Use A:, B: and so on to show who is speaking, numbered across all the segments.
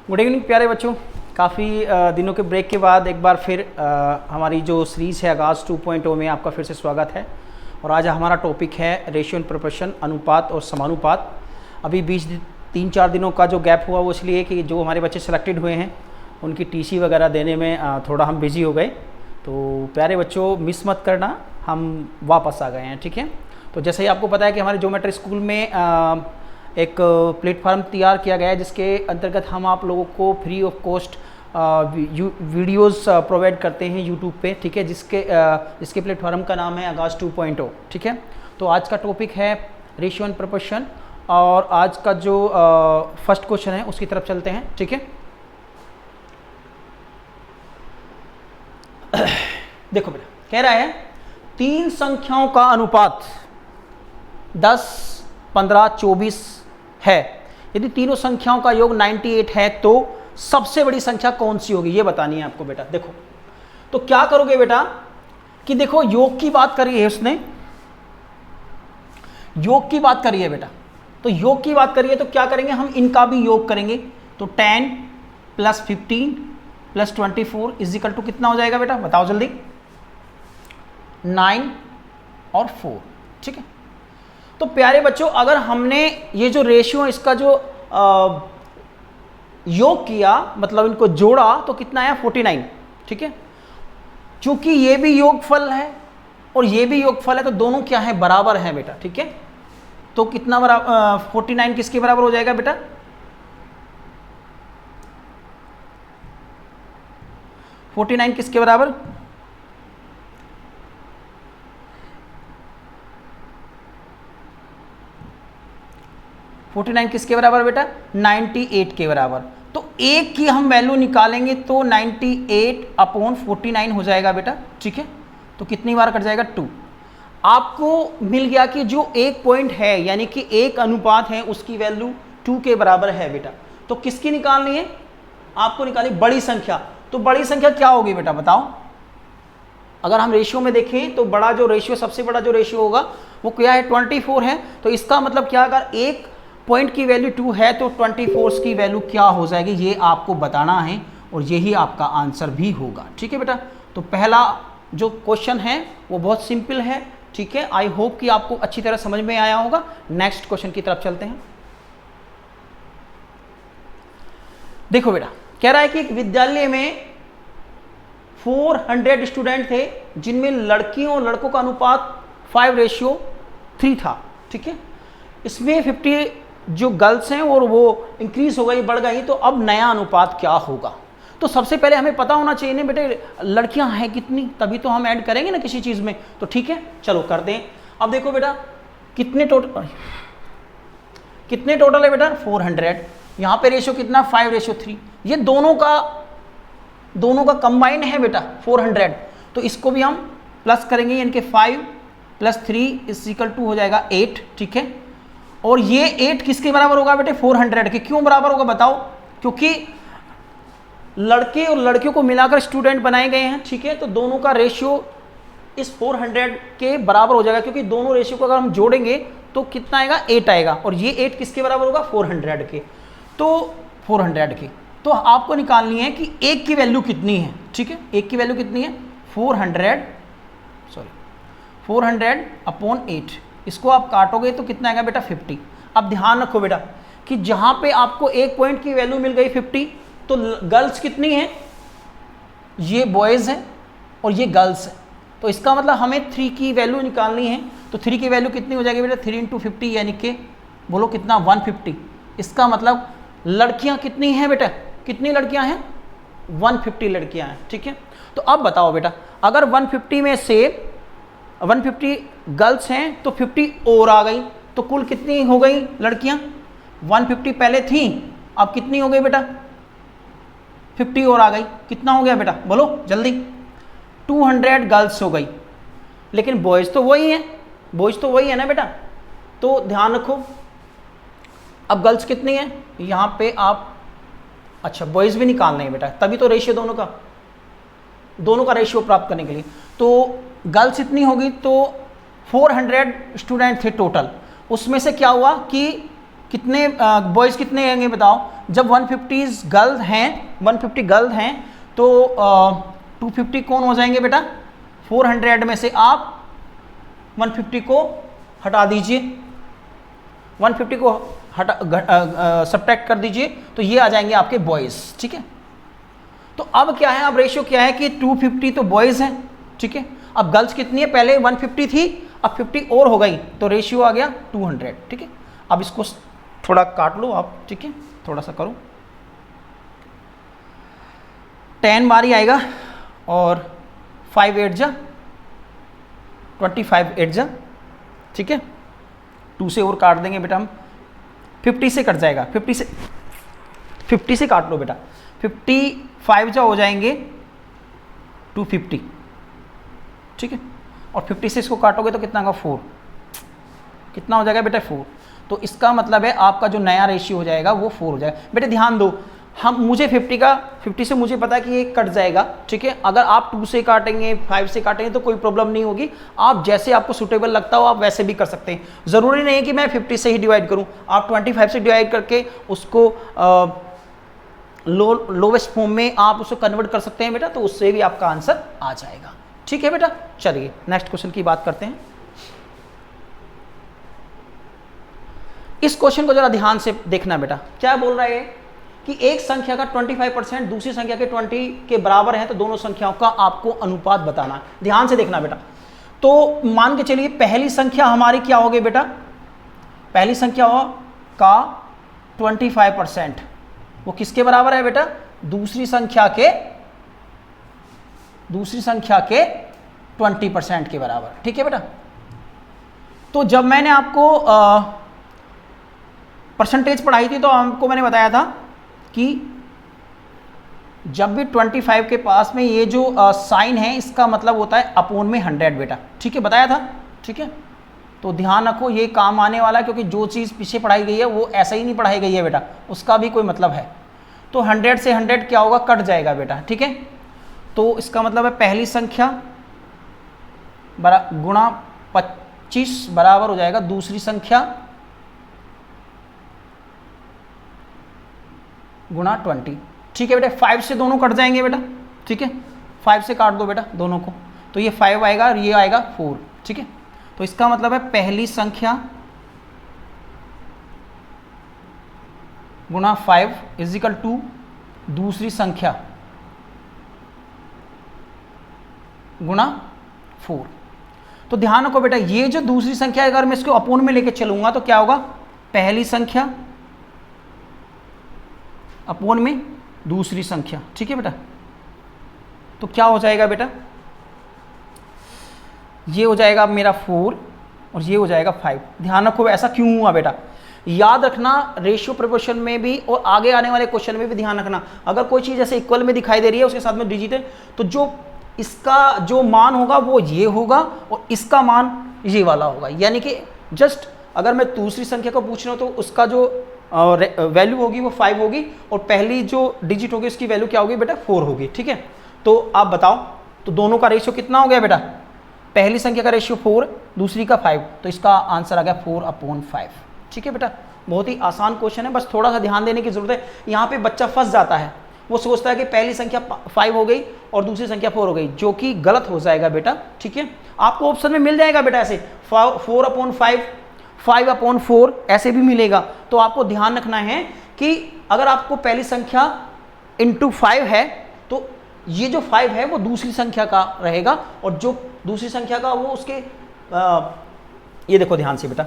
A: Good evening प्यारे बच्चों। काफ़ी दिनों के ब्रेक के बाद एक बार फिर हमारी जो सीरीज़ है आगाज़ 2.0 में आपका फिर से स्वागत है। और आज हमारा टॉपिक है रेशियो एंड प्रोपोर्शन, अनुपात और समानुपात। अभी बीच 3-4 दिनों का जो गैप हुआ वो इसलिए कि जो हमारे बच्चे सेलेक्टेड हुए हैं उनकी टीसी वगैरह देने में थोड़ा हम बिज़ी हो गए। तो प्यारे बच्चों मिस मत करना, हम वापस आ गए हैं, ठीक है। तो जैसे ही आपको पता है कि हमारे ज्योमेट्री स्कूल में एक प्लेटफार्म तैयार किया गया है जिसके अंतर्गत हम आप लोगों को free of cost videos provide करते हैं यूट्यूब पे, ठीक है, जिसके प्लेटफार्म का नाम है आगाज़ 2.0, ठीक है। तो आज का टॉपिक है रेशियो एंड प्रोपोर्शन और आज का जो फर्स्ट क्वेश्चन है उसकी तरफ चलते हैं, ठीक है। देखो बेटा, कह रहा है 3 संख्याओं का अनुपात 10, 15, 24 है। यदि तीनों संख्याओं का योग 98 है तो सबसे बड़ी संख्या कौन सी होगी, ये बतानी है आपको बेटा। देखो तो क्या करोगे बेटा कि देखो योग की बात करी है उसने, योग की बात करी है बेटा। तो योग की बात करिए तो क्या करेंगे, हम इनका भी योग करेंगे। तो 10 + 15 + 24 इजिकल टू कितना हो जाएगा बेटा, बताओ जल्दी। 9 और 4, ठीक है। तो प्यारे बच्चों अगर हमने ये जो रेशियो इसका जो योग किया, मतलब इनको जोड़ा, तो कितना आया 49, ठीक है। चूंकि ये भी योगफल है और ये भी योगफल है तो दोनों क्या है, बराबर है बेटा, ठीक है। तो कितना बराबर 49 किसके बराबर हो जाएगा बेटा, 49 किसके बराबर, किसके बराबर बेटा, 98 के बराबर। तो एक की हम वैल्यू निकालेंगे तो 98/49 हो जाएगा बेटा, ठीक है। तो कितनी बार कट जाएगा, 2। आपको मिल गया कि जो एक पॉइंट है यानी कि एक अनुपात है उसकी वैल्यू 2 के बराबर है बेटा। तो किसकी निकालनी है, आपको निकाली बड़ी संख्या। तो बड़ी संख्या क्या होगी बेटा बताओ। अगर हम रेशियो में देखें तो बड़ा जो रेशियो, सबसे बड़ा जो रेशियो होगा वो क्या है, 24 है। तो इसका मतलब क्या, अगर एक पॉइंट की वैल्यू 2 है तो 24 की वैल्यू क्या हो जाएगी, ये आपको बताना है और यही आपका आंसर भी होगा, ठीक है बेटा। तो पहला जो क्वेश्चन है वो बहुत सिंपल है, ठीक है। आई होप कि आपको अच्छी तरह समझ में आया होगा। नेक्स्ट क्वेश्चन की तरफ चलते हैं। देखो बेटा, कह रहा है कि एक विद्यालय में 400 स्टूडेंट थे जिनमें लड़कियों और लड़कों का अनुपात 5:3 था, ठीक है। इसमें 50 जो गर्ल्स हैं और वो इंक्रीज हो गई, बढ़ गई, तो अब नया अनुपात क्या होगा। तो सबसे पहले हमें पता होना चाहिए ना बेटे लड़कियां हैं कितनी, तभी तो हम ऐड करेंगे ना किसी चीज में। तो ठीक है, चलो कर दें। अब देखो बेटा कितने टोटल है बेटा, 400। यहाँ पे रेशियो कितना, 5:3। ये दोनों का कंबाइंड है बेटा 400। तो इसको भी हम प्लस करेंगे, यानी कि 5 + 3 = हो जाएगा 8, ठीक है। और ये 8 किसके बराबर होगा बेटे, 400 के। क्यों बराबर होगा बताओ, क्योंकि लड़के और लड़कियों को मिलाकर स्टूडेंट बनाए गए हैं, ठीक है। तो दोनों का रेशियो इस 400 के बराबर हो जाएगा, क्योंकि दोनों रेशियो को अगर हम जोड़ेंगे तो कितना आएगा, 8 आएगा। और ये 8 किसके बराबर होगा, 400 के। तो 400 के तो आपको निकालनी है कि एक की वैल्यू कितनी है, ठीक है। एक की वैल्यू कितनी है, 400/8। इसको आप काटोगे तो कितना आएगा बेटा, 50। अब ध्यान रखो बेटा कि जहां पे आपको एक पॉइंट की वैल्यू मिल गई 50, तो गर्ल्स कितनी है, ये बॉयज है और ये गर्ल्स है। तो इसका मतलब हमें 3 की वैल्यू निकालनी है। तो 3 की वैल्यू कितनी हो जाएगी बेटा, 3 × 50 यानी कि बोलो कितना, 150। इसका मतलब लड़कियां कितनी हैं बेटा, कितनी लड़कियां हैं, 150 लड़कियां हैं, ठीक है। तो अब बताओ बेटा, अगर 150 में से 150 गर्ल्स हैं तो 50 और आ गई, तो कुल कितनी हो गई लड़कियां, 150 पहले थी, अब कितनी हो गई बेटा, 50 और आ गई। कितना हो गया बेटा बोलो जल्दी, 200 गर्ल्स हो गई। लेकिन बॉयज़ तो वही है ना बेटा। तो ध्यान रखो, अब गर्ल्स कितनी है यहाँ पे आप, अच्छा बॉयज़ भी निकालना है बेटा, तभी तो रेशियो दोनों का रेशियो प्राप्त करने के लिए। तो गर्ल्स इतनी होगी, तो 400 स्टूडेंट थे टोटल, उसमें से क्या हुआ कि कितने बॉयज़ कितने होंगे बताओ? जब 150 गर्ल्स हैं, 150 गर्ल्स हैं तो 250 कौन हो जाएंगे बेटा? 400 में से आप 150 को हटा दीजिए, 150 को सब्ट्रैक्ट कर दीजिए, तो ये आ जाएंगे आपके बॉयज़। ठीक है, तो अब क्या है, अब रेशियो क्या है कि 250 तो बॉयज़ हैं, ठीक है। अब गर्ल्स कितनी है? पहले 150 थी, अब 50 और हो गई, तो रेशियो आ गया 200। ठीक है, अब इसको थोड़ा काट लो आप, ठीक है, थोड़ा सा करो, 10 बार ही आएगा और 5 8 जा 25 8 जा, ठीक है, 2 से और काट देंगे बेटा हम, 50 से कट जाएगा, 50 से काट लो बेटा, 55 जा हो जाएंगे 250, ठीक है, और 50 से इसको काटोगे तो कितना होगा? 4। कितना हो जाएगा बेटा? 4। तो इसका मतलब है आपका जो नया रेशियो हो जाएगा वो 4 हो जाएगा। बेटे ध्यान दो, मुझे 50 से मुझे पता है कि ये कट जाएगा, ठीक है। अगर आप 2 से काटेंगे, 5 से काटेंगे तो कोई प्रॉब्लम नहीं होगी, आप जैसे आपको सूटेबल लगता हो आप वैसे भी कर सकते हैं। ज़रूरी नहीं है कि मैं 50 से ही डिवाइड करूं, आप 25 से डिवाइड करके उसको लोवेस्ट फॉर्म में आप उसको कन्वर्ट कर सकते हैं बेटा, तो उससे भी आपका आंसर आ जाएगा। ठीक है बेटा, चलिए नेक्स्ट क्वेश्चन की बात करते हैं। इस क्वेश्चन को जरा ध्यान से देखना बेटा, क्या बोल रहा है कि एक संख्या का 25% दूसरी संख्या के 20 के बराबर है, तो दोनों संख्याओं का आपको अनुपात बताना है। ध्यान से देखना बेटा, तो मान के चलिए पहली संख्या हमारी क्या होगी बेटा? पहली संख्या का 25% वो किसके बराबर है बेटा? दूसरी संख्या के 20% के बराबर। ठीक है बेटा, तो जब मैंने आपको परसेंटेज पढ़ाई थी तो आपको मैंने बताया था कि जब भी 25 के पास में ये जो साइन है इसका मतलब होता है अपोन में 100 बेटा। ठीक है, बताया था। ठीक है, तो ध्यान रखो ये काम आने वाला है, क्योंकि जो चीज़ पीछे पढ़ाई गई है वो ऐसा ही नहीं पढ़ाई गई है बेटा, उसका भी कोई मतलब है। तो 100 से 100 क्या होगा? कट जाएगा बेटा। ठीक है, तो इसका मतलब है पहली संख्या गुणा 25 बराबर हो जाएगा दूसरी संख्या गुणा 20। ठीक है बेटा, 5 से दोनों कट जाएंगे बेटा। ठीक है, 5 से काट दो बेटा दोनों को, तो ये 5 आएगा और ये आएगा 4। ठीक है, तो इसका मतलब है पहली संख्या गुणा 5 इजिकल टू दूसरी संख्या गुणा 4। तो ध्यान रखो बेटा, ये जो दूसरी संख्या अगर मैं इसको अपोन में लेके चलूंगा तो क्या होगा? पहली संख्या अपोन में दूसरी संख्या। ठीक है बेटा, तो क्या हो जाएगा बेटा? ये हो जाएगा मेरा 4 और ये हो जाएगा 5। ध्यान रखो ऐसा क्यों हुआ बेटा, याद रखना रेशियो प्रोपोर्शन में भी और आगे आने वाले क्वेश्चन में भी ध्यान रखना। अगर कोई चीज़ ऐसे इक्वल में दिखाई दे रही है उसके साथ में डिजिट है, तो जो इसका जो मान होगा वो ये होगा और इसका मान ये वाला होगा। यानी कि जस्ट अगर मैं दूसरी संख्या को पूछ रहा हूँ तो उसका जो वैल्यू होगी वो 5 होगी और पहली जो डिजिट होगी उसकी वैल्यू क्या होगी बेटा? 4 होगी। ठीक है, तो आप बताओ, तो दोनों का रेशियो कितना हो गया बेटा? पहली संख्या का रेशियो 4, दूसरी का 5, तो इसका आंसर आ गया 4/5। ठीक है बेटा, बहुत ही आसान क्वेश्चन है, बस थोड़ा सा ध्यान देने की जरूरत है। यहाँ पे बच्चा फंस जाता है, वो सोचता है कि पहली संख्या 5 हो गई और दूसरी संख्या 4 हो गई, जो कि गलत हो जाएगा बेटा। ठीक है, आपको ऑप्शन में मिल जाएगा बेटा ऐसे 4/5, 5/4 ऐसे भी मिलेगा। तो आपको ध्यान रखना है कि अगर आपको पहली संख्या इंटू 5 है तो ये जो 5 है वो दूसरी संख्या का रहेगा और जो दूसरी संख्या का वो उसके ये देखो ध्यान से बेटा,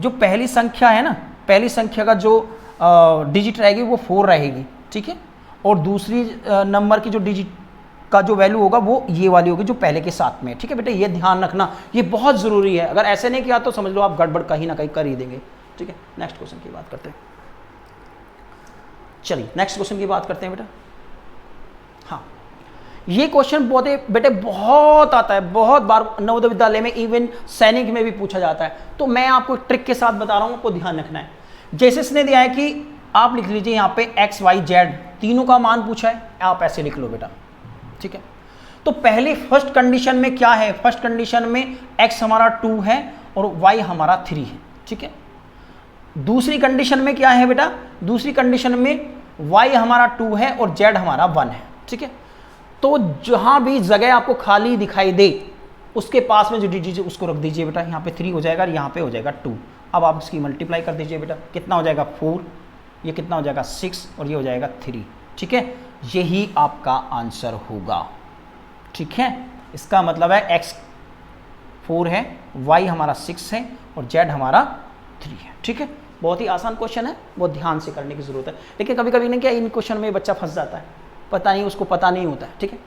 A: जो पहली संख्या है ना, पहली संख्या का जो डिजिट रहेगी वो 4 रहेगी। ठीक है, और दूसरी नंबर की जो डिजिट का जो वैल्यू होगा वो ये वाली होगी जो पहले के साथ में। ठीक है बेटा, ये ध्यान रखना, ये बहुत ज़रूरी है। अगर ऐसे नहीं किया तो समझ लो आप गड़बड़ कहीं ना कहीं कर ही देंगे। ठीक है, नेक्स्ट क्वेश्चन की बात करते हैं। चलिए नेक्स्ट क्वेश्चन की बात करते हैं बेटा। हाँ, ये क्वेश्चन बहुत आता है, बहुत बार नवोदय विद्यालय में, इवन सैनिक में भी पूछा जाता है। तो मैं आपको ट्रिक के साथ बता रहा हूँ, आपको ध्यान रखना है। जैसे इसने दिया है कि आप लिख लीजिए यहाँ पे x, y, z तीनों का मान पूछा है, आप ऐसे लिख लो बेटा। ठीक है, तो पहले फर्स्ट कंडीशन में क्या है? फर्स्ट कंडीशन में x हमारा 2 है और y हमारा 3 है। ठीक है, दूसरी कंडीशन में क्या है बेटा, दूसरी कंडीशन में y हमारा 2 है और z हमारा 1 है, ठीक है। तो जहां भी जगह आपको खाली दिखाई दे उसके पास में जो दीजिए उसको रख दीजिए बेटा, यहाँ पे 3 हो जाएगा और यहाँ पे हो जाएगा 2। अब आप इसकी मल्टीप्लाई कर दीजिए बेटा, कितना हो जाएगा 4, ये कितना हो जाएगा 6 और ये हो जाएगा 3, ठीक है। यही आपका आंसर होगा, ठीक है। इसका मतलब है x 4 है, y हमारा 6 है और z हमारा 3 है, ठीक है। बहुत ही आसान क्वेश्चन है, बहुत ध्यान से करने की जरूरत है। लेकिन कभी कभी नहीं क्या इन क्वेश्चन में बच्चा फंस जाता है, पता नहीं, उसको पता नहीं होता है, ठीक है।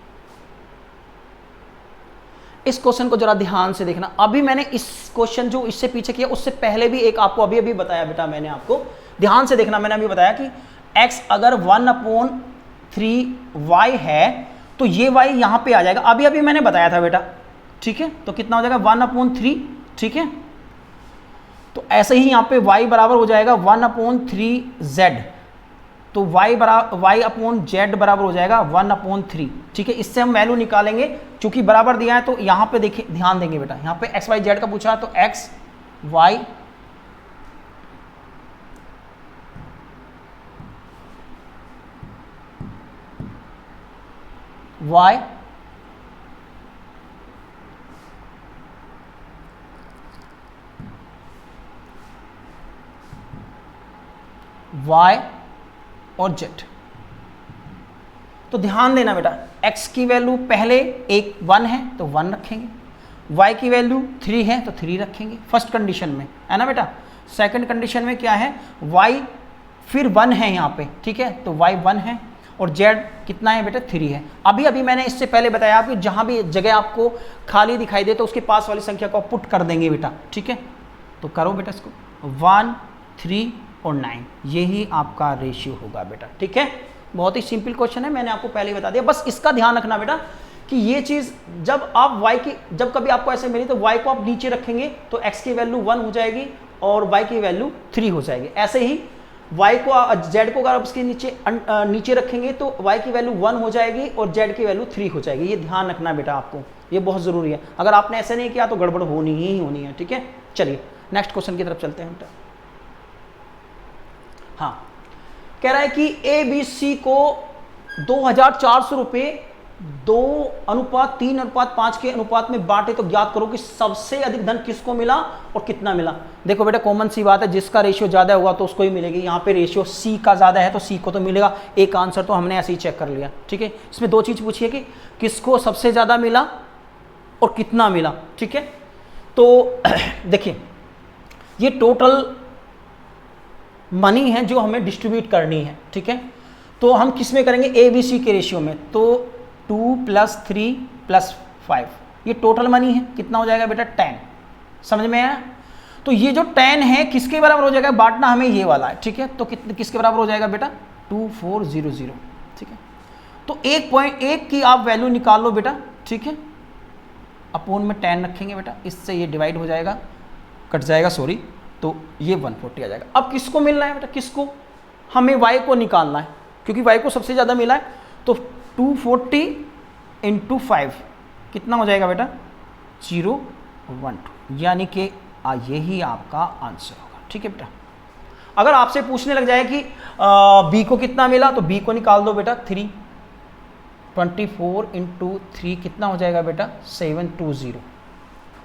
A: इस क्वेश्चन को जरा ध्यान से देखना। अभी मैंने इस क्वेश्चन जो इससे पीछे किया उससे पहले भी एक आपको अभी बताया बेटा, मैंने आपको ध्यान से देखना। मैंने अभी बताया कि x अगर 1/3y है तो ये y यहां पे आ जाएगा, अभी मैंने बताया था बेटा, ठीक है। तो कितना हो जाएगा 1/3, ठीक है। तो ऐसे ही यहाँ पे y बराबर हो जाएगा 1/3z, तो y अपॉन z बराबर हो जाएगा 1/3, ठीक है। इससे हम वैल्यू निकालेंगे, चूंकि बराबर दिया है तो यहाँ पे देखिए, ध्यान देंगे बेटा, यहाँ पे x y z का पूछा है तो x y y y और z। तो ध्यान देना बेटा, x की वैल्यू पहले 1 है तो 1 रखेंगे, y की वैल्यू 3 है तो 3 रखेंगे फर्स्ट कंडीशन में, है ना बेटा। सेकंड कंडीशन में क्या है, y फिर 1 है यहाँ पे, ठीक है। तो y 1 है और z कितना है बेटा 3 है। अभी मैंने इससे पहले बताया कि जहाँ भी जगह आपको खाली दिखाई दे तो उसके पास वाली संख्या को पुट कर देंगे बेटा, ठीक है। तो करो बेटा इसको, 1, 3 और 9, यही आपका रेशियो होगा बेटा, ठीक है। बहुत ही सिंपल क्वेश्चन है, मैंने आपको पहले ही बता दिया। बस इसका ध्यान रखना बेटा कि ये चीज़ जब आप जब कभी आपको ऐसे मिली तो y को आप नीचे रखेंगे तो x की वैल्यू 1 हो जाएगी और y की वैल्यू 3 हो जाएगी। ऐसे ही y को z को अगर आप उसके नीचे रखेंगे तो y की वैल्यू 1 हो जाएगी और z की वैल्यू 3 हो जाएगी। ये ध्यान रखना बेटा आपको, ये बहुत ज़रूरी है। अगर आपने ऐसे नहीं किया तो गड़बड़ होनी ही होनी है, ठीक है। चलिए नेक्स्ट क्वेश्चन की तरफ चलते हैं बेटा। हाँ, कह रहा है कि ABC को 2400 रुपये 2:3:5 के अनुपात में बांटे तो ज्ञात करो कि सबसे अधिक धन किसको मिला और कितना मिला। देखो बेटा कॉमन सी बात है, जिसका रेशियो ज्यादा होगा तो उसको ही मिलेगी। यहाँ पे रेशियो C का ज्यादा है तो C को तो मिलेगा, एक आंसर तो हमने ऐसे ही चेक कर लिया, ठीक है। इसमें दो चीज पूछी है कि किसको सबसे ज्यादा मिला और कितना मिला, ठीक है। तो देखिए ये टोटल मनी है जो हमें डिस्ट्रीब्यूट करनी है, ठीक है। तो हम किस में करेंगे, ABC के रेशियो में। तो 2 + 3 + 5 ये टोटल मनी है, कितना हो जाएगा बेटा 10, समझ में आया। तो ये जो 10 है किसके बराबर हो जाएगा, बांटना हमें ये वाला है, ठीक है। तो किसके बराबर हो जाएगा बेटा 2400, ठीक है। तो 1.1 की आप वैल्यू निकाल लो बेटा, ठीक है। अपोन में 10 रखेंगे बेटा, इससे ये डिवाइड हो जाएगा, कट जाएगा, सॉरी, तो ये 140 आ जाएगा। अब किसको मिलना है बेटा, किसको, हमें y को निकालना है क्योंकि y को सबसे ज़्यादा मिला है। तो 240 × 5 कितना हो जाएगा बेटा 012, यानी कि यही आपका आंसर होगा, ठीक है बेटा। अगर आपसे पूछने लग जाए कि b को कितना मिला तो b को निकाल दो बेटा 3, 24 × 3 कितना हो जाएगा बेटा 720।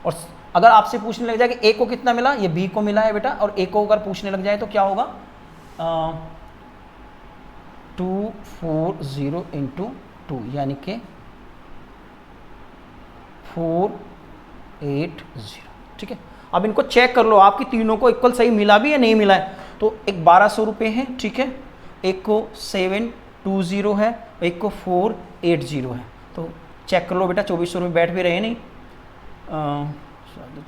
A: और अगर आपसे पूछने लग जाए कि a को कितना मिला, ये b को मिला है बेटा, और a को अगर पूछने लग जाए तो क्या होगा 240 × 2 यानी कि 480, ठीक है। अब इनको चेक कर लो आपकी तीनों को इक्वल सही मिला भी या नहीं मिला है। तो एक 1200 रुपये है, ठीक है, एक को 720 है, एक को 480 है। तो चेक कर लो बेटा, 2400 रुपये बैठ भी रहे नहीं,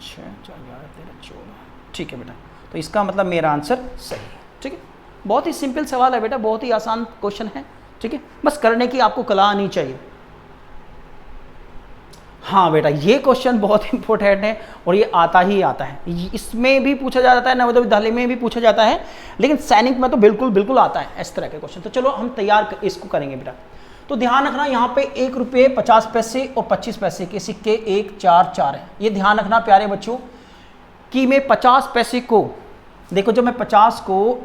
A: 6 4 11 13 14, ठीक है बेटा। तो इसका मतलब मेरा आंसर सही है, ठीक है। बहुत ही सिंपल सवाल है बेटा, बहुत ही आसान क्वेश्चन है, ठीक है। बस करने की आपको कला आनी चाहिए। हाँ बेटा ये क्वेश्चन बहुत इंपॉर्टेंट है और ये आता ही आता है, इसमें भी पूछा जाता है, नवोदय विद्यालय में भी पूछा जाता है, लेकिन सैनिक में तो बिल्कुल आता है इस तरह के क्वेश्चन। तो चलो हम तैयार इसको करेंगे बेटा। तो ध्यान रखना यहाँ पे 1 रुपये 50 पैसे और 25 पैसे के सिक्के 1 4 4 है। ये ध्यान रखना प्यारे बच्चों कि मैं 50 पैसे को देखो जब मैं 50 को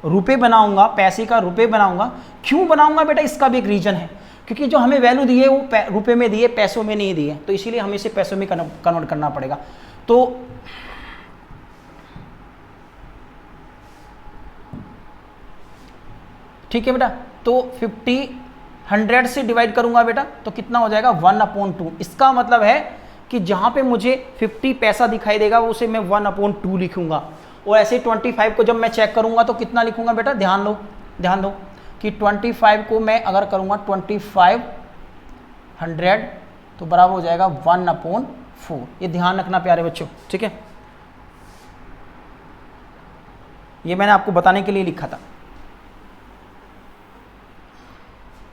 A: रुपए बनाऊंगा, पैसे का रुपए बनाऊंगा, क्यों बनाऊंगा बेटा, इसका भी एक रीजन है, क्योंकि जो हमें वैल्यू दी है वो रुपए में दी है, पैसों में नहीं दी है, तो इसीलिए हमें इसे पैसों में कन्वर्ट करना पड़ेगा। तो ठीक है बेटा, तो 50 100 से डिवाइड करूंगा बेटा तो कितना हो जाएगा 1/2। इसका मतलब है कि जहां पे मुझे 50 पैसा दिखाई देगा वो उसे मैं 1/2 लिखूंगा, और ऐसे 25 को जब मैं चेक करूंगा तो कितना लिखूंगा बेटा, ध्यान दो कि 25 को मैं अगर करूंगा 25 100 तो बराबर हो जाएगा 1/4। ये ध्यान रखना प्यारे बच्चों, ठीक है, ये मैंने आपको बताने के लिए लिखा था,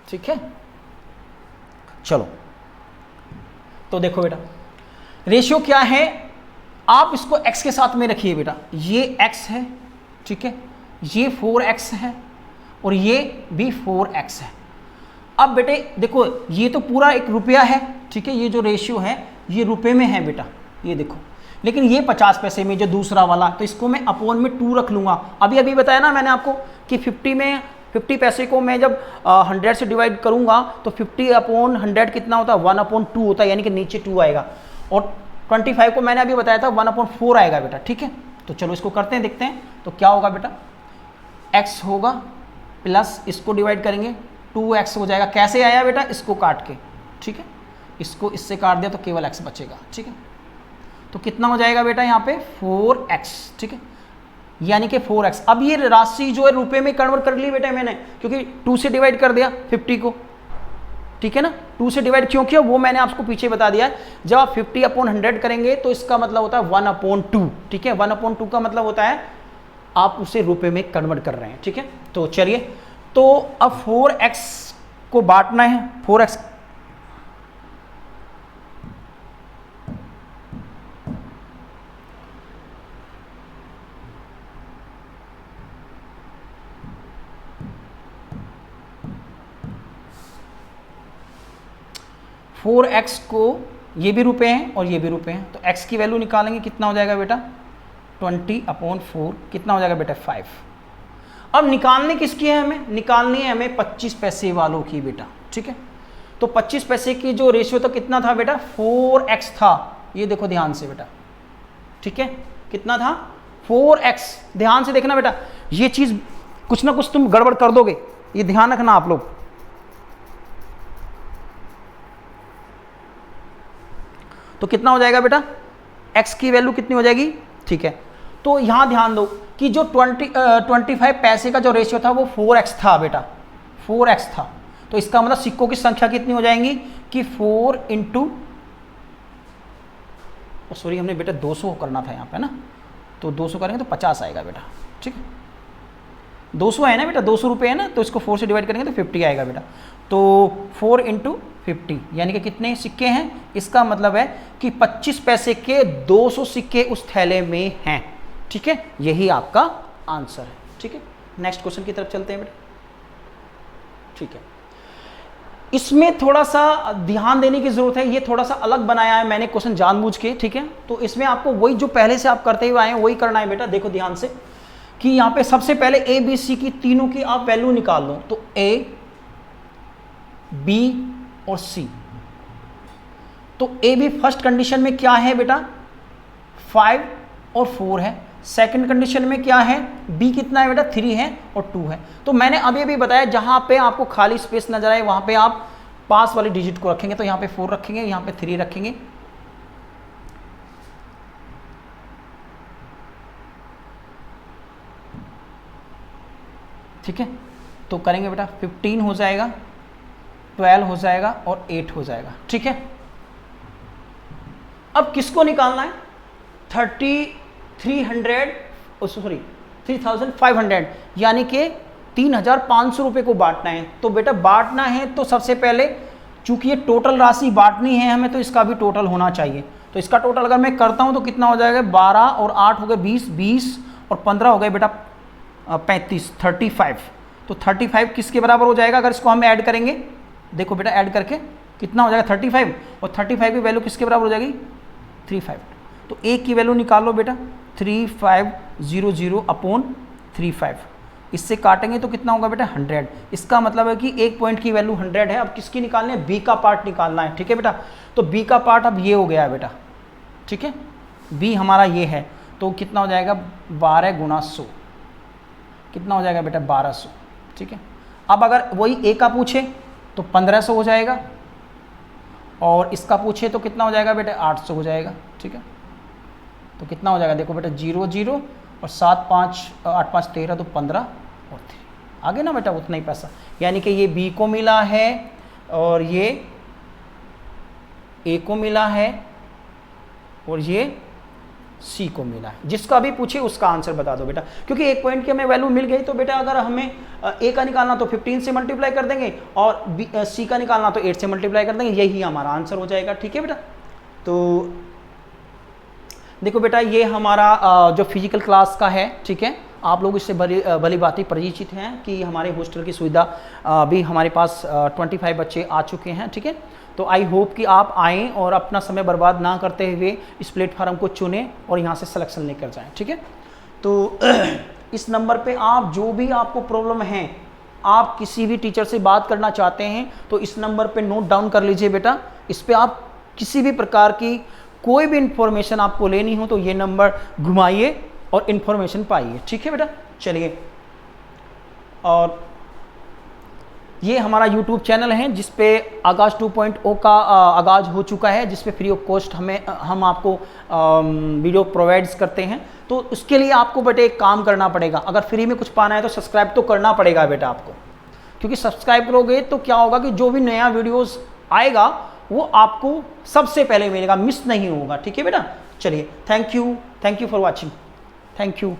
A: ठीक है। चलो तो देखो बेटा रेशियो क्या है, आप इसको x के साथ में रखिए बेटा, ये x है, ठीक है, ये 4x है और ये भी 4x है। अब बेटे देखो ये तो पूरा एक रुपया है, ठीक है, ये जो रेशियो है ये रुपए में है बेटा, ये देखो, लेकिन ये 50 पैसे में जो दूसरा वाला, तो इसको मैं अपॉन में 2 रख लूंगा। अभी बताया ना मैंने आपको कि 50 पैसे को मैं जब 100 से डिवाइड करूंगा तो 50/100 कितना होता है 1/2 होता है, यानी कि नीचे 2 आएगा, और 25 को मैंने अभी बताया था 1/4 आएगा बेटा, ठीक है। तो चलो इसको करते हैं, देखते हैं तो क्या होगा बेटा, x होगा प्लस इसको डिवाइड करेंगे 2x हो जाएगा। कैसे आया बेटा, इसको काट के, ठीक है, इसको इससे काट दिया तो केवल x बचेगा, ठीक है। तो कितना हो जाएगा बेटा यहाँ पे 4x, ठीक है, यानी कि 4x। अब ये राशि जो है रुपए में कन्वर्ट कर ली बेटा मैंने, क्योंकि 2 से डिवाइड कर दिया 50 को, ठीक है ना, 2 से डिवाइड क्यों किया वो मैंने आपको पीछे बता दिया है। जब आप 50/100 करेंगे तो इसका मतलब होता है 1/2, ठीक है, 1/2 का मतलब होता है आप उसे रुपए में कन्वर्ट कर रहे हैं, ठीक है। तो चलिए, तो अब 4x को बांटना है, 4x को, ये भी रुपए हैं और ये भी रुपए हैं, तो x की वैल्यू निकालेंगे, कितना हो जाएगा बेटा 20/4, कितना हो जाएगा बेटा 5। अब निकालने किसकी है हमें, निकालनी है हमें 25 पैसे वालों की बेटा, ठीक है। तो 25 पैसे की जो रेशियो था कितना था बेटा 4x था, ये देखो ध्यान से बेटा, ठीक है, कितना था 4x। ध्यान से देखना बेटा, ये चीज कुछ ना कुछ तुम गड़बड़ कर दोगे, ये ध्यान रखना आप लोग। तो कितना हो जाएगा बेटा, x की वैल्यू कितनी हो जाएगी, ठीक है। तो यहां ध्यान दो कि जो 25 पैसे का जो रेशियो था वो 4x था बेटा, 4x था, तो इसका मतलब सिक्कों की संख्या कितनी हो जाएंगी कि 4 इंटू, सॉरी हमने बेटा 200 करना था यहाँ पे ना, तो 200 करेंगे तो 50 आएगा बेटा, ठीक है, 200 है ना बेटा, 200 रुपये है ना, तो इसको 4 से डिवाइड करेंगे तो 50 आएगा बेटा। तो 4 इंटू 50 यानी कि कितने सिक्के हैं, इसका मतलब है कि 25 पैसे के 200 सिक्के उस थैले में हैं, ठीक है, यही आपका आंसर है, ठीक है। नेक्स्ट क्वेश्चन की तरफ चलते हैं बेटा, ठीक है। इसमें थोड़ा सा ध्यान देने की जरूरत है, ये थोड़ा सा अलग बनाया है मैंने क्वेश्चन जानबूझ के, ठीक है। तो इसमें आपको वही जो पहले से आप करते हुए आए हैं वही करना है बेटा। देखो ध्यान से कि यहाँ पे सबसे पहले ए बी सी की तीनों की आप वैल्यू निकाल लो, तो ए बी और सी, तो ए बी फर्स्ट कंडीशन में क्या है बेटा 5 और 4 है, सेकंड कंडीशन में क्या है बी कितना है बेटा 3 है और 2 है। तो मैंने अभी बताया जहां पे आपको खाली स्पेस नजर आए वहां पे आप पास वाली डिजिट को रखेंगे, तो यहां पे 4 रखेंगे, यहां पे 3 रखेंगे, ठीक है। तो करेंगे बेटा 15 हो जाएगा, 12 हो जाएगा और 8 हो जाएगा, ठीक है। अब किसको निकालना है 3500 यानी कि 3500 रुपए को बांटना है। तो बेटा बांटना है तो सबसे पहले चूंकि ये टोटल राशि बांटनी है हमें, तो इसका भी टोटल होना चाहिए। तो इसका टोटल अगर मैं करता हूं तो कितना हो जाएगा 12 और 8 हो गए 20, 20 और 15 हो गए बेटा 35, 35। तो 35 किसके बराबर हो जाएगा अगर इसको हम ऐड करेंगे, देखो बेटा ऐड करके कितना हो जाएगा 35, और 35 की वैल्यू किसके बराबर हो जाएगी 35। तो a की वैल्यू निकालो बेटा 3500 अपॉन 35, इससे काटेंगे तो कितना होगा बेटा 100। इसका मतलब है कि एक पॉइंट की वैल्यू 100 है। अब किसकी निकालनी है, b का पार्ट निकालना है, ठीक है बेटा। तो b का पार्ट अब ये हो गया है बेटा, ठीक है, b हमारा ये है, तो कितना हो जाएगा 12 गुणा 100, कितना हो जाएगा बेटा 1200, ठीक है। अब अगर वही a का पूछे तो 1500 हो जाएगा, और इसका पूछे तो कितना हो जाएगा बेटा 800 हो जाएगा, ठीक है। तो कितना हो जाएगा देखो बेटा 0 0 और 7 5 8 5 13, तो 15 और 3 आगे ना बेटा उतना ही पैसा, यानी कि ये b को मिला है और ये a को मिला है और ये c को मिला है। जिसका भी पूछे उसका आंसर बता दो बेटा, क्योंकि एक पॉइंट की हमें वैल्यू मिल गई, तो बेटा अगर हमें a का निकालना तो 15 से मल्टीप्लाई कर देंगे और c का निकालना तो 8 से मल्टीप्लाई कर देंगे, यही हमारा आंसर हो जाएगा, ठीक है बेटा। तो देखो बेटा ये हमारा जो फिजिकल क्लास का है, ठीक है, आप लोग इससे भली भांति परिचित हैं कि हमारे हॉस्टल की सुविधा भी हमारे पास 25 बच्चे आ चुके हैं, ठीक है। तो आई होप कि आप आएँ और अपना समय बर्बाद ना करते हुए इस प्लेटफार्म को चुनें और यहाँ से सिलेक्शन लेकर जाएं, ठीक है। तो इस नंबर पे आप जो भी आपको प्रॉब्लम है, आप किसी भी टीचर से बात करना चाहते हैं तो इस नंबर पे नोट डाउन कर लीजिए बेटा। इस पे आप किसी भी प्रकार की कोई भी इंफॉर्मेशन आपको लेनी हो तो ये नंबर घुमाइए और इन्फॉर्मेशन पाइए, ठीक है बेटा। चलिए, और ये हमारा YouTube चैनल है जिस पे आगाज 2.0 का आगाज हो चुका है, जिस पे फ्री ऑफ कॉस्ट हम आपको वीडियो प्रोवाइड्स करते हैं। तो उसके लिए आपको बेटा एक काम करना पड़ेगा, अगर फ्री में कुछ पाना है तो सब्सक्राइब तो करना पड़ेगा बेटा आपको, क्योंकि सब्सक्राइब करोगे तो क्या होगा कि जो भी नया वीडियोस आएगा वो आपको सबसे पहले मिलेगा, मिस नहीं होगा, ठीक है बेटा। चलिए, thank you for watching, thank you.